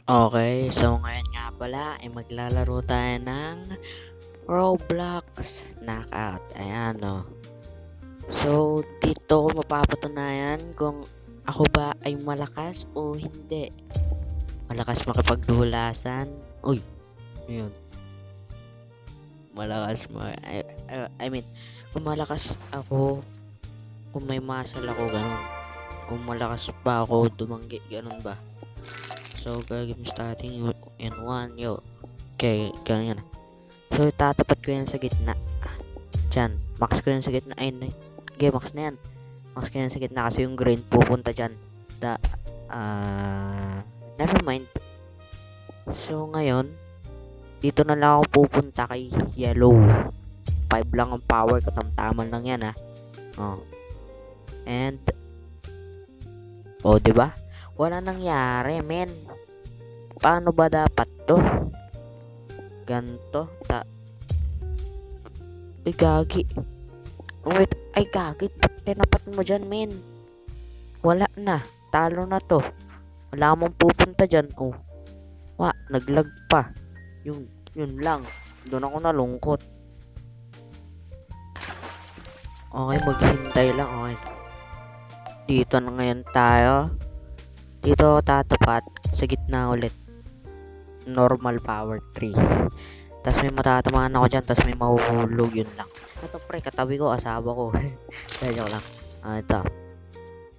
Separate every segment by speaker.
Speaker 1: Okay, so ngayon nga pala ay maglalaro tayo ng Roblox Knockout. Ayan o. So, dito ko mapapatunayan kung ako ba ay malakas o hindi. Malakas makipagdulasan. Uy, yun. Malakas I mean, kung malakas ako, kung may muscle ako, ganun. Kung malakas ba ako dumanggi, ganun ba. So, gagawin starting in 1, yo. Okay, ganyan. So, tatapat ko yan sa gitna. Diyan. Max ko yan sa gitna. Ay, okay, max na yan. Max ko yan sa gitna kasi yung green pupunta dyan. Never mind. So, ngayon, dito na lang ako pupunta kay yellow. 5 lang ang power. Katamtaman lang yan, ha. Oh. And, diba? Wala nangyari, men. Paano ba dapat to? Ganto. Ay, gagi. Wait, ay gagi. Tinapat mo dyan, men. Wala na. Talo na to. Wala mong pupunta dyan. Oh. Naglag pa. Yun lang. Doon ako nalungkot. Okay, maghintay lang. Okay. Dito na ngayon tayo. Dito ako tatapat. Sa gitna ulit. Normal power 3. Tapos may matatamaan ako dyan. Tapos may mahuhulog. Yun lang. Ito pre, katabi ko. Asawa ko. Joke lang. Ito.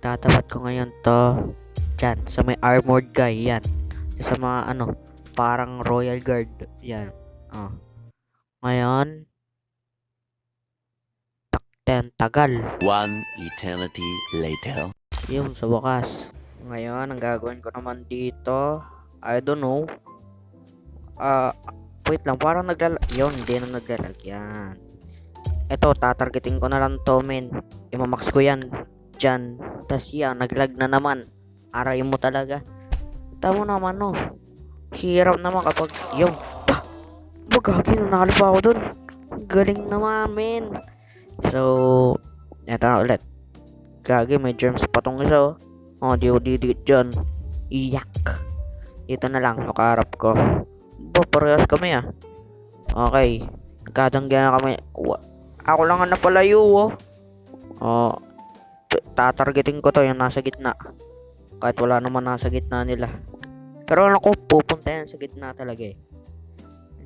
Speaker 1: Tatapat ko ngayon to. Dyan. Sa may armored guy. Yan. Sa mga parang royal guard. Yan. Ngayon. Tagal.
Speaker 2: One eternity later.
Speaker 1: Yung sa wakas. Ngayon, ang gagawin ko naman dito. I don't know. Wait lang. Parang yun, hindi na naglalagyan. Ito, tatargeting ko na lang to, men. Imamax ko yan. Dyan. Tas yan, naglag na naman. Aray mo talaga. Tama naman, no. Hirap naman kapag, yung, bagagi, nanalo pa ako dun. Galing naman, men. So, eto na ulit. Gagi, may germs pa tong isa, oh. Di ko didikit dyan. Iyak. Dito na lang, nakaharap ko. Parehas kami, ah. Okay. Nagkadanggihan kami. Ako lang ang napalayo, oh. Tatargeting ko to, yung nasa gitna. Kahit wala naman nasa gitna nila. Pero ako, pupunta yan sa gitna talaga, eh.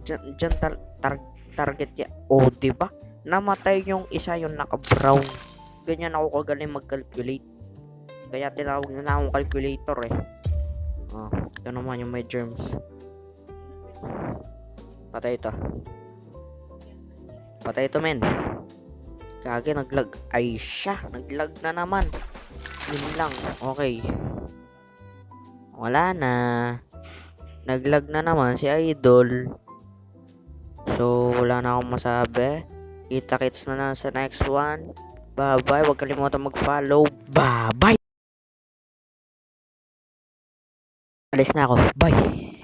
Speaker 1: Diyan target ya. Oh, diba? Namatay yung isa, yung naka-brown. Ganyan ako kagaling mag-calculate. Kaya tinawag na akong calculator, eh. Ito naman yung may germs. Patay ito. Patay ito, men. Kage, naglag. Ay, siya. Naglag na naman. Yun lang. Okay. Wala na. Naglag na naman si Idol. So, wala na akong masabi. Kita-kits na lang sa next one. Bye-bye. Huwag kalimutan mag-follow. Bye-bye. Alis na ako. Bye.